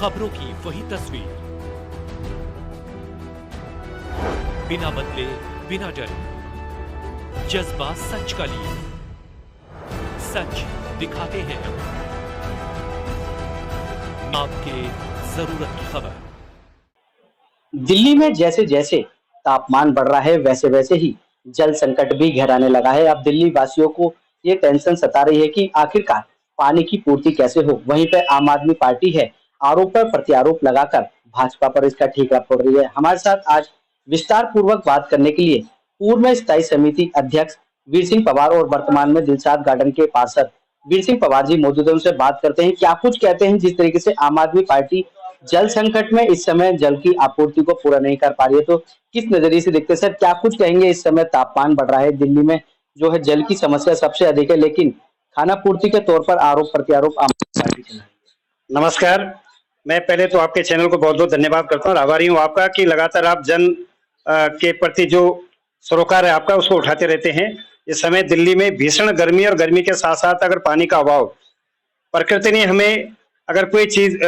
खबरों की वही तस्वीर, बिना बदले बिना डरे, जज्बा सच का लिए, सच दिखाते हैं आपके जरूरत की खबर। दिल्ली में जैसे जैसे तापमान बढ़ रहा है वैसे वैसे ही जल संकट भी गहराने लगा है। अब दिल्ली वासियों को ये टेंशन सता रही है कि आखिरकार पानी की पूर्ति कैसे हो। वहीं पे आम आदमी पार्टी है आरोप पर प्रत्यारोप लगाकर भाजपा पर इसका ठीकरा फोड़ रही है। हमारे साथ आज विस्तार पूर्वक बात करने के लिए पूर्व में स्थायी समिति अध्यक्ष वीर सिंह पवार और वर्तमान में दिलशाद गार्डन के पार्षद वीर सिंह पवार जी मौजूद है। उनसे बात करते हैं क्या कुछ कहते हैं जिस तरीके से आम आदमी पार्टी जल संकट में इस समय जल की आपूर्ति को पूरा नहीं कर पा रही है, तो किस नजरिए से देखते हैं सर? क्या कुछ कहेंगे? इस समय तापमान बढ़ रहा है, दिल्ली में जो है जल की समस्या सबसे अधिक है, लेकिन खाना पूर्ति के तौर पर आरोप प्रत्यारोप आम आदमी पार्टी चला रही है। नमस्कार, मैं पहले तो आपके चैनल को बहुत बहुत धन्यवाद करता हूँ और आभारी हूँ आपका कि लगातार आप जन के प्रति जो सरोकार है आपका उसको उठाते रहते हैं। इस समय दिल्ली में भीषण गर्मी और गर्मी के साथ साथ अगर पानी का अभाव, प्रकृति ने हमें अगर कोई चीज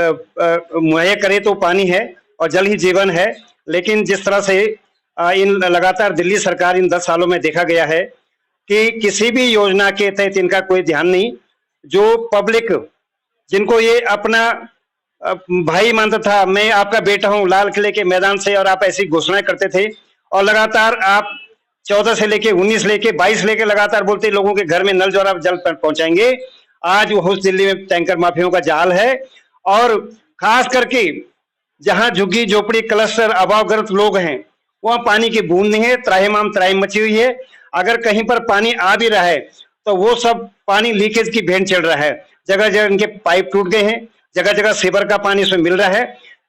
मुहैया करे तो पानी है और जल ही जीवन है। लेकिन जिस तरह से इन लगातार दिल्ली सरकार इन 10 सालों में देखा गया है कि किसी भी योजना के तहत इनका कोई ध्यान नहीं। जो पब्लिक जिनको ये अपना भाई मानता था, मैं आपका बेटा हूं लाल किले के मैदान से, और आप ऐसी घोषणाएं करते थे और लगातार आप 14 से लेके 19 लेके 22 लेके लगातार बोलते लोगों के घर में नल द्वारा जल पहुंचाएंगे। आज वो उस दिल्ली में टैंकर माफियों का जाल है और खास करके जहां झुग्गी झोपड़ी क्लस्टर अभावग्रस्त लोग हैं वहां पानी की बूंद नहीं है। त्राहिमाम त्राहिम मची हुई है। अगर कहीं पर पानी आ भी रहा है तो वो सब पानी लीकेज की भेंट चल रहा है। जगह जगह इनके पाइप टूट गए हैं, जगह जगह सीवर का पानी इसमें मिल रहा है,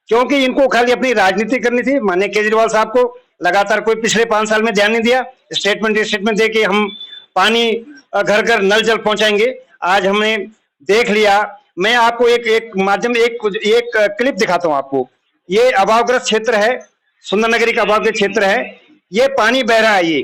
क्योंकि इनको खाली अपनी राजनीति करनी थी। माननीय केजरीवाल साहब को लगातार कोई पिछले 5 साल में ध्यान नहीं दिया। स्टेटमेंट दे के हम पानी घर घर नल जल पहुंचाएंगे। आज हमने देख लिया। मैं आपको एक माध्यम एक क्लिप दिखाता हूं आपको। ये अभावग्रस्त क्षेत्र है, सुंदर नगरी का अभावग्रस्त क्षेत्र है। ये पानी बह रहा है,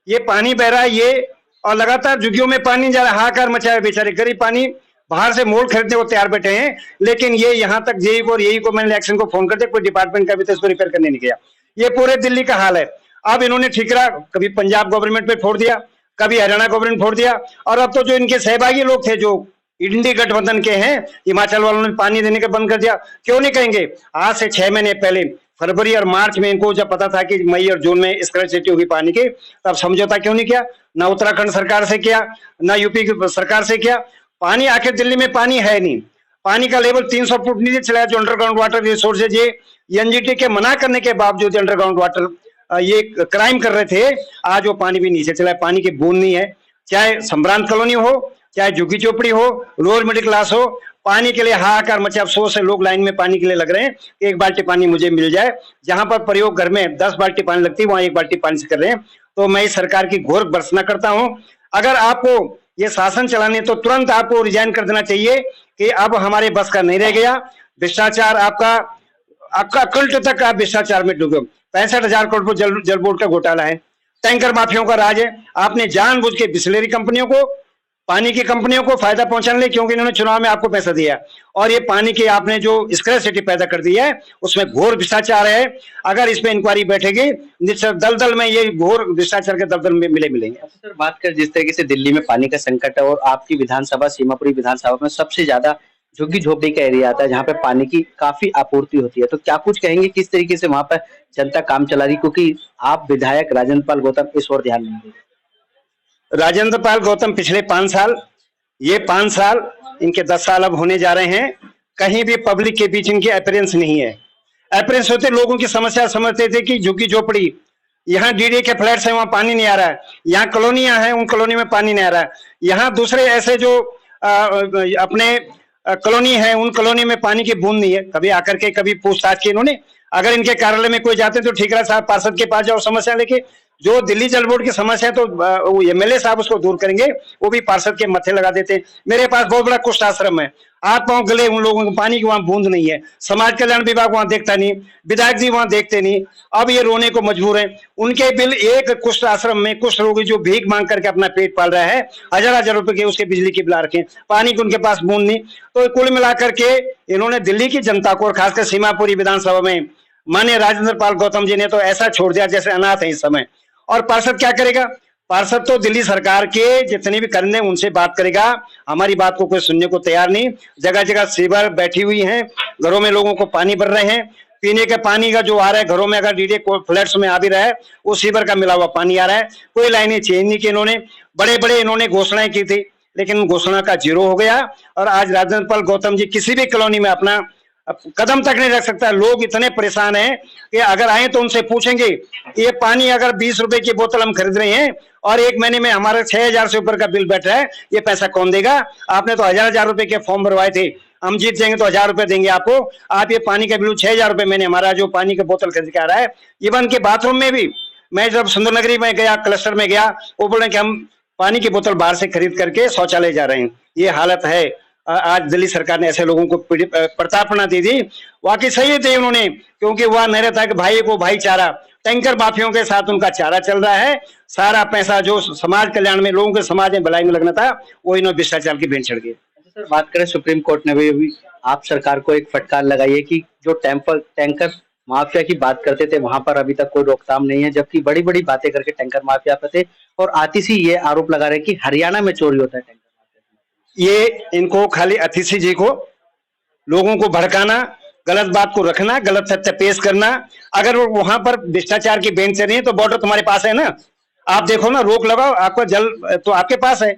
ये पानी बह रहा है ये, और लगातार झुग्गियों में पानी जा रहा है। हाहाकार मचा है, बेचारे गरीब पानी बाहर से मोल खरीदने को तैयार बैठे हैं। लेकिन ये यहाँ तक जेई को और यही को मैंने इलेक्शन को फोन कर दिया, कोई डिपार्टमेंट का भी तो इसको रिपेयर करने नहीं गया। ये पूरे दिल्ली का हाल है। अब इन्होंने ठीकरा कभी पंजाब गवर्नमेंट पे फोड़ दिया, कभी हरियाणा गवर्नमेंट फोड़ दिया, और अब तो जो इनके सहभागी लोग थे जो इंडी गठबंधन के हैं, हिमाचल वालों ने पानी देने का बंद कर दिया। क्यों नहीं कहेंगे? आज से 6 महीने पहले फरवरी और मार्च में इनको जब पता था कि मई और जून में स्कैर्सिटी होगी पानी की, तब समझौता क्यों नहीं किया? ना उत्तराखंड सरकार से किया, ना यूपी की सरकार से किया। पानी आखिर दिल्ली में पानी है नहीं। पानी का लेवल 300 फुट नीचे चला, जो अंडरग्राउंड वाटर रिसोर्सेज ये एनजीटी के मना करने के बावजूद अंडरग्राउंड वाटर ये क्राइम कर रहे थे, आज वो पानी भी नीचे चला है। पानी की बूंद नहीं है। चाहे संभ्रांत कॉलोनी हो, चाहे झुग्गी चोपड़ी हो, लोअर मिडिल क्लास हो, पानी के लिए हाहाकार मचे। अफसोस है लोग लाइन में पानी के लिए लग रहे हैं कि 1 बाल्टी पानी मुझे मिल जाए। जहां पर प्रयोग घर में 10 बाल्टी पानी लगती है, वहां 1 बाल्टी पानी से कर रहे हैं। तो मैं इस सरकार की घोर भर्त्सना करता हूं। अगर आपको ये शासन चलाने तो तुरंत आपको रिजाइन कर देना चाहिए कि अब हमारे बस का नहीं रह गया। भ्रष्टाचार आपका कल्ट तक आप भ्रष्टाचार में डूबे। 65,000 करोड़ रुपए जल बोर्ड का घोटाला है, टैंकर माफियों का राज है। आपने जानबूझ के बिस्लेरी कंपनियों को, पानी की कंपनियों को फायदा पहुंचाने लिए, क्योंकि इन्होंने चुनाव में आपको पैसा दिया, और ये पानी की आपने जो स्कैर्सिटी पैदा कर दी है उसमें घोर भ्रष्टाचार है। अगर इस पे इंक्वायरी बैठेगी, निश्चित दलदल में ये घोर भ्रष्टाचार के दलदल में मिलेंगे। सर, बात कर जिस तरीके से दिल्ली में पानी का संकट है और आपकी विधानसभा सीमापुरी विधानसभा में सबसे ज्यादा झुग्गी झोपड़ी का एरिया आता है जहाँ पे पानी की काफी आपूर्ति होती है, तो क्या कुछ कहेंगे किस तरीके से वहां पर जनता काम चला रही? क्योंकि आप विधायक राजेंद्र पाल गौतम इस ओर ध्यान नहीं दे रहे। राजेंद्र पाल गौतम पिछले 5 साल, ये 5 साल, इनके 10 साल अब होने जा रहे हैं, कहीं भी पब्लिक के बीच इनकी अपीयरेंस नहीं है। अपीयरेंस होते लोगों की समस्या समझते थे कि झुग्गी झोपड़ी, यहाँ डीडीए के फ्लैट्स हैं वहां पानी नहीं आ रहा है, यहाँ कॉलोनियां हैं उन कॉलोनी में पानी नहीं आ रहा है, यहाँ दूसरे ऐसे जो अपने कॉलोनी है उन कॉलोनी में पानी की बूंद नहीं है। कभी आकर के कभी पूछताछ की इन्होंने? अगर इनके कार्यालय में कोई जाते तो ठीकरा साहब पार्षद के पास जाओ समस्या लेके, जो दिल्ली जल बोर्ड की समस्या है तो वो एमएलए साहब उसको दूर करेंगे, वो भी पार्षद के मत्थे लगा देते हैं। मेरे पास बहुत बड़ा कुष्ठ आश्रम है, हाथ पांव गले, उन लोगों को पानी की वहां बूंद नहीं है, समाज कल्याण विभाग वहां देखता नहीं, विधायक जी वहां देखते नहीं। अब ये रोने को मजबूर है। उनके बिल, एक कुष्ठ आश्रम में कुष्ठ रोगी जो भीख मांग करके अपना पेट पाल रहा है, हजार हजार रुपए के उसके बिजली के बिल आ रखे, पानी की उनके पास बूंद नहीं। तो कुल मिलाकर के इन्होंने दिल्ली की जनता को और खासकर सीमापुरी विधानसभा में माननीय राजेंद्र पाल गौतम जी ने तो ऐसा छोड़ दिया जैसे अनाथ है इस समय। और पार्षद क्या करेगा? पार्षद तो दिल्ली सरकार के जितने भी करने उनसे बात करेगा, हमारी बात को कोई सुनने को तैयार नहीं। जगह जगह सीवर बैठी हुई हैं, घरों में लोगों को पानी भर रहे हैं, पीने के पानी का जो आ रहा है घरों में, अगर डीडे फ्लैट्स में आ भी रहा है, वो सीवर का मिला हुआ पानी आ रहा है। कोई लाइनें चेंज नहीं की इन्होंने। बड़े बड़े इन्होंने घोषणाएं की थी, लेकिन घोषणा का जीरो हो गया। और आज राजेंद्र पाल गौतम जी किसी भी कॉलोनी में अपना कदम तक नहीं रख सकता। लोग इतने परेशान हैं कि अगर आए तो उनसे पूछेंगे, ये पानी अगर 20 रुपए की बोतल हम खरीद रहे हैं और एक महीने में हमारा 6,000 से ऊपर का बिल बैठ रहा है, ये पैसा कौन देगा? आपने तो हजार हजार रुपए के फॉर्म भरवाए थे, हम जीत जाएंगे तो 1,000 रुपए देंगे आपको। आप ये पानी का बिल 6,000 रुपए महीने हमारा जो पानी का बोतल खरीद के आ रहा है। इवन के बाथरूम में भी, मैं जब सुंदर नगरी में गया, क्लस्टर में गया, वो बोल रहे हैं कि हम पानी की बोतल बाहर से खरीद करके शौचालय जा रहे हैं। ये हालत है। आज दिल्ली सरकार ने ऐसे लोगों को प्रताड़ना दी थी। वाकई सही थे उन्होंने, क्योंकि वह नहीं रहता कि भाई को भाईचारा, टैंकर माफियों के साथ उनका चारा चल रहा है। सारा पैसा जो समाज कल्याण में, लोगों के समाज में भलाई में लगना था, वो इन्होंने भ्रष्टाचार की भेंट चढ़ गए। सर, बात करें, सुप्रीम कोर्ट ने भी अभी आप सरकार को एक फटकार लगाई है कि जो टैंकर माफिया की बात करते थे वहां पर अभी तक कोई रोकथाम नहीं है, जबकि बड़ी बड़ी बातें करके टैंकर माफिया पे थे। और आतिशी ये आरोप लगा रहे हैं कि हरियाणा में चोरी होता है टैंकर माफिया। ये इनको खाली अतिशी जी को, लोगों को भड़काना, गलत बात को रखना, गलत सत्य पेश करना। अगर वो वहां पर भ्रष्टाचार की बेंच से नहीं है तो बॉर्डर तुम्हारे पास है ना, आप देखो ना, रोक लगाओ। आपका जल तो आपके पास है,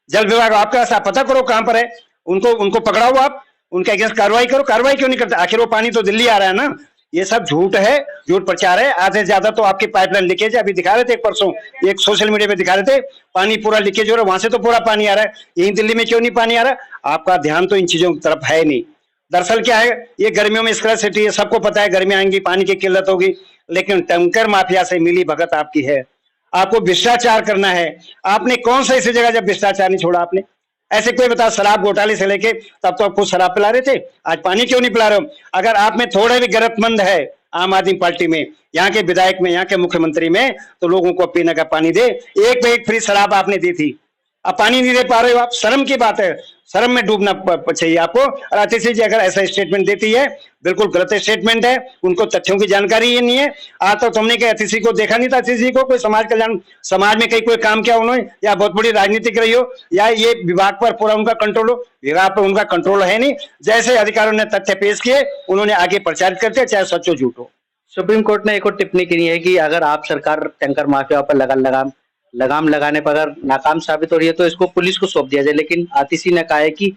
जल विभाग आपके पास, आप पता करो कहां पर है, उनको पकड़ाओ, आप उनके अगेंस्ट कार्रवाई करो। कार्रवाई क्यों नहीं करते? आखिर वो पानी तो दिल्ली आ रहा है ना। ये सब झूठ है, झूठ प्रचार है। आधे से ज्यादा तो आपकी पाइपलाइन लीकेज है। अभी दिखा रहे थे परसों, एक सोशल मीडिया पे दिखा रहे थे, पानी पूरा लीकेज हो रहा है, वहां से तो पूरा पानी आ रहा है, यही दिल्ली में क्यों नहीं पानी आ रहा? आपका ध्यान तो इन चीजों की तरफ है नहीं। दरअसल क्या है, ये गर्मियों में स्कैर्सिटी है, सबको पता है गर्मी आएंगी, पानी की किल्लत होगी, लेकिन टैंकर माफिया से मिली भगत आपकी है। आपको भ्रष्टाचार करना है। आपने कौन सा ऐसी जगह जब भ्रष्टाचार नहीं छोड़ा आपने? ऐसे कोई बता, शराब घोटाले से लेके तब तो आप खुद शराब पिला रहे थे, आज पानी क्यों नहीं पिला रहे हो? अगर आप में थोड़ा भी गैरतमंद है आम आदमी पार्टी में, यहाँ के विधायक में, यहाँ के मुख्यमंत्री में, तो लोगों को पीने का पानी दे। एक पे एक फ्री शराब आपने दी थी, अब पानी नहीं दे पा रहे हो आप। शर्म की बात है, शर्म में डूबना चाहिए आपको। और अतिशी जी अगर ऐसा स्टेटमेंट देती है, बिल्कुल गलत स्टेटमेंट है, उनको तथ्यों की जानकारी ही नहीं है। आज तक तुमने क्या अतिशी को देखा नहीं था? अतिशी को कोई समाज कल्याण, समाज में कहीं कोई काम किया उन्होंने, या बहुत बड़ी राजनीति रही हो, या ये विभाग पर पूरा उनका कंट्रोल हो? विभाग पर उनका कंट्रोल है नहीं। जैसे अधिकारियों ने तथ्य पेश किए, उन्होंने आगे प्रचारित करते, चाहे सच हो झूठ हो। सुप्रीम कोर्ट ने एक और टिप्पणी की है कि अगर आप सरकार टैंकर माफिया पर लगाम लगाने पर अगर नाकाम साबित हो रही है तो इसको पुलिस को सौंप दिया जाए। लेकिन आतिशी ने कहा है कि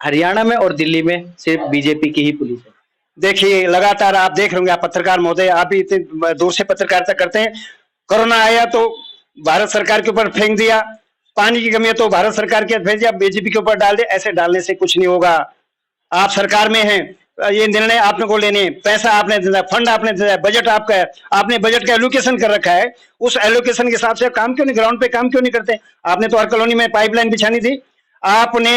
हरियाणा में और दिल्ली में सिर्फ बीजेपी की ही पुलिस है। देखिए, लगातार आप देख रहे होंगे, आप पत्रकार महोदय, आप भी इतने दूर से पत्रकारिता करते हैं। कोरोना आया तो भारत सरकार के ऊपर फेंक दिया, पानी की कमी है तो भारत सरकार के भेज दिया, बीजेपी के ऊपर डाल दिया। ऐसे डालने से कुछ नहीं होगा। आप सरकार में हैं, ये निर्णय आपने को लेने, पैसा आपने देना, फंड आपने देना, बजट आपका है, आपने बजट का एलोकेशन कर रखा है। उस एलोकेशन के हिसाब से काम क्यों नहीं, ग्राउंड पे काम क्यों नहीं करते? आपने तो हर कॉलोनी में पाइपलाइन बिछानी थी। आपने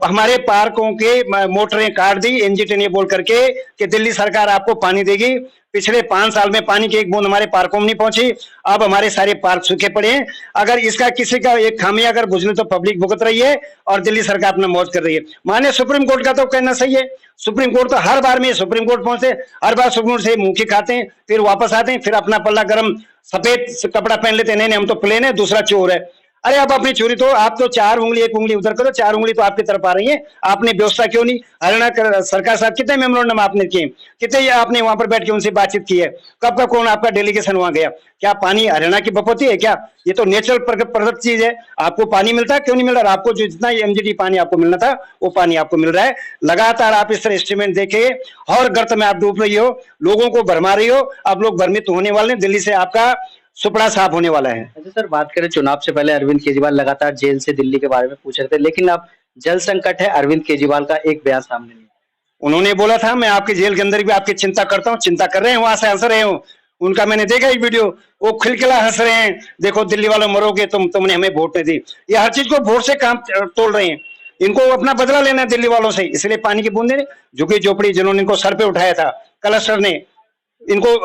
हमारे पार्कों के मोटरें काट दी एनजीटी ने बोल करके कि दिल्ली सरकार आपको पानी देगी। पिछले 5 साल में पानी की एक बूंद हमारे पार्कों में नहीं पहुंची। अब हमारे सारे पार्क सूखे पड़े हैं। अगर इसका किसी का एक खामी अगर बुझने तो पब्लिक भुगत रही है और दिल्ली सरकार अपना मौज कर रही है। माने सुप्रीम कोर्ट का तो कहना सही है। सुप्रीम कोर्ट तो हर बार में सुप्रीम कोर्ट पहुंचे, हर बार सुप्रीम कोर्ट से मुंह खाते हैं, फिर वापस आते हैं, फिर अपना पल्ला गरम सफेद कपड़ा पहन लेते हैं, नहीं हम तो प्लेन है, दूसरा चोर है। अरे आप अपनी चोरी तो, आप तो 4 उंगली 1 उंगली उधर करो, 4 उंगली तो आपकी तरफ आ रही है। आपने व्यवस्था क्यों नहीं? हरियाणा सरकार साथ कितने मेमोरेंडम आपने किए, कितने आपने वहां पर बैठ के उनसे बातचीत की है? कब का कौन आपका डेलीगेशन वहां गया? क्या पानी हरियाणा की बपौती है क्या? ये तो नेचुरल प्रदत्त चीज है। आपको पानी मिलता है, क्यों नहीं मिल रहा? आपको जो जितना एमजीडी पानी आपको मिलना था वो पानी आपको मिल रहा है। लगातार आप इस तरह एस्टिमेट देखे और गर्त में आप डूब रही हो, लोगों को भरमा रही हो। अब लोग भ्रमित होने वाले, दिल्ली से आपका सुपड़ा साफ होने वाला है। अच्छा सर, बात करें चुनाव से पहले अरविंद केजरीवाल लगातार जेल से दिल्ली के बारे में पूछ रहे थे, लेकिन अब जल संकट है, अरविंद केजरीवाल का एक बयान सामने नहीं। उन्होंने बोला था मैं आपकी जेल के अंदर भी आपकी चिंता करता हूं, चिंता कर रहे हैं, वहां से आंसर रहे हूं। उनका मैंने देखा एक वीडियो, वो खिलखिला हंस रहे हैं, देखो दिल्ली वालों मरोगे तुमने हमें वोट नहीं दी। ये हर चीज को वोट से काम तोड़ रहे हैं। इनको अपना बदला लेना है दिल्ली वालों से, इसलिए पानी की बूंदे झुकी झोपड़ी जिन्होंने इनको सर पे उठाया था, कलेक्टर ने इनको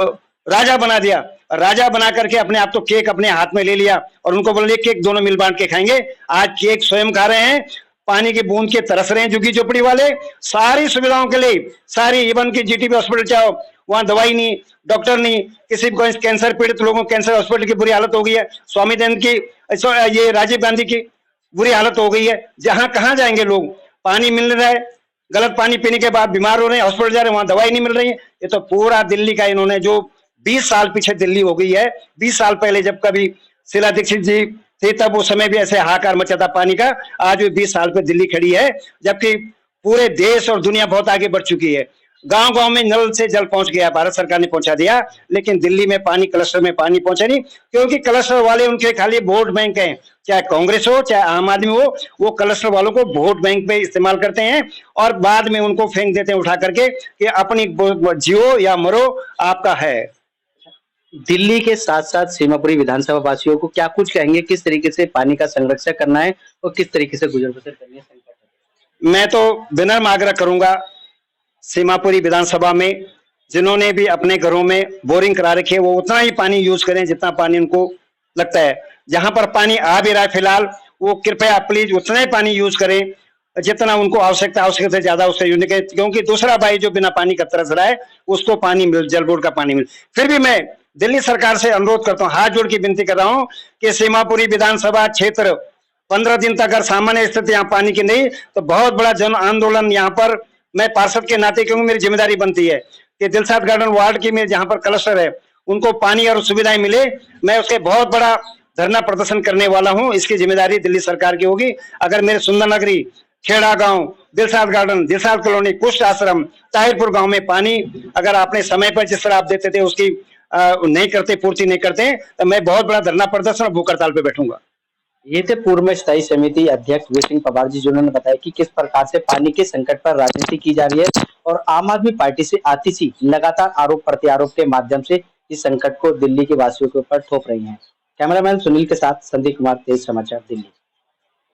राजा बना दिया। राजा बना करके अपने आप तो केक अपने हाथ में ले लिया और उनको बोले केक दोनों मिल बांट के खाएंगे। आज केक स्वयं खा रहे हैं, पानी की बूंद के तरस रहे हैं झुग्गी झोपड़ी वाले। सारी सुविधाओं के लिए, सारी इवन की जीटीबी हॉस्पिटल जाओ, वहां दवाई नहीं, डॉक्टर नहीं, किसी को कैंसर पीड़ित लोगों को कैंसर हॉस्पिटल की बुरी हालत हो गई है, स्वामी दयानंद की, ये राजीव गांधी की बुरी हालत हो गई है। जहां कहां जाएंगे लोग, पानी मिल रहा है, गलत पानी पीने के बाद बीमार हो रहे हैं, हॉस्पिटल जा रहे हैं, वहां दवाई नहीं मिल रही है। ये तो पूरा दिल्ली का इन्होंने जो 20 साल पीछे दिल्ली हो गई है। 20 साल पहले जब कभी शीला दीक्षित जी थे तब उस समय भी ऐसे हाहाकार मचा था पानी का। आज भी 20 साल पे दिल्ली खड़ी है, जबकि पूरे देश और दुनिया बहुत आगे बढ़ चुकी है। गांव गांव में नल से जल पहुंच गया, भारत सरकार ने पहुंचा दिया, लेकिन दिल्ली में पानी, क्लस्टर में पानी पहुंचा नहीं, क्योंकि क्लस्टर वाले उनके खाली वोट बैंक हैं। चाहे कांग्रेस हो चाहे आम आदमी हो, वो क्लस्टर वालों को वोट बैंक पे इस्तेमाल करते हैं और बाद में उनको फेंक देते हैं उठा करके कि अपनी जियो या मरो, आपका है। दिल्ली के साथ साथ सीमापुरी विधानसभा वासियों को क्या कुछ कहेंगे, किस तरीके से पानी का संरक्षण करना है और किस तरीके से गुजर बसर करनी है संकट में? मैं तो विनम्र आग्रह करूंगा सीमापुरी विधानसभा में जिन्होंने भी अपने घरों में बोरिंग करा रखी है, वो उतना ही पानी यूज करें जितना पानी उनको लगता है। जहां पर पानी आ भी रहा है फिलहाल, वो कृपया प्लीज उतना ही पानी यूज करें जितना उनको आवश्यकता से ज्यादा उससे यूज नहीं करें, क्योंकि दूसरा भाई जो बिना पानी का तरस रहा है उसको पानी मिल, जल बोर्ड का पानी मिल। फिर भी मैं दिल्ली सरकार से अनुरोध करता हूँ, हाथ जोड़ के विनती कर रहा हूँ कि सीमापुरी विधानसभा क्षेत्र 15 दिन तक अगर सामान्य स्थिति यहाँ पानी की नहीं, तो बहुत बड़ा जन आंदोलन यहाँ पर मैं पार्षद के नाते, क्योंकि मेरी जिम्मेदारी बनती है कि दिलशाद गार्डन वार्ड की में जहाँ पर क्लस्टर है उनको पानी और सुविधाएं मिले, मैं उसके बहुत बड़ा धरना प्रदर्शन करने वाला हूँ। इसकी जिम्मेदारी दिल्ली सरकार की होगी। अगर मेरे सुंदर नगरी, खेड़ा गांव, दिलशाद गार्डन, दिलशाद कॉलोनी, कुष्ठ आश्रम, ताहिरपुर गांव में पानी अगर आपने समय पर जिस तरह आप देते थे उसकी नहीं करते, पूर्ति नहीं करते, तो मैं बहुत बड़ा धरना प्रदर्शन और भूख हड़ताल पे बैठूंगा। ये थे पूर्व में स्थायी समिति अध्यक्ष वीर सिंह पवार जी, जिन्होंने बताया कि किस प्रकार से पानी के संकट पर राजनीति की जा रही है और आम आदमी पार्टी से आतिशी लगातार आरोप प्रत्यारोप के माध्यम से इस संकट को दिल्ली के वासियों के ऊपर थोप रही है। कैमरामैन सुनील के साथ संदीप कुमार, तेज समाचार, दिल्ली।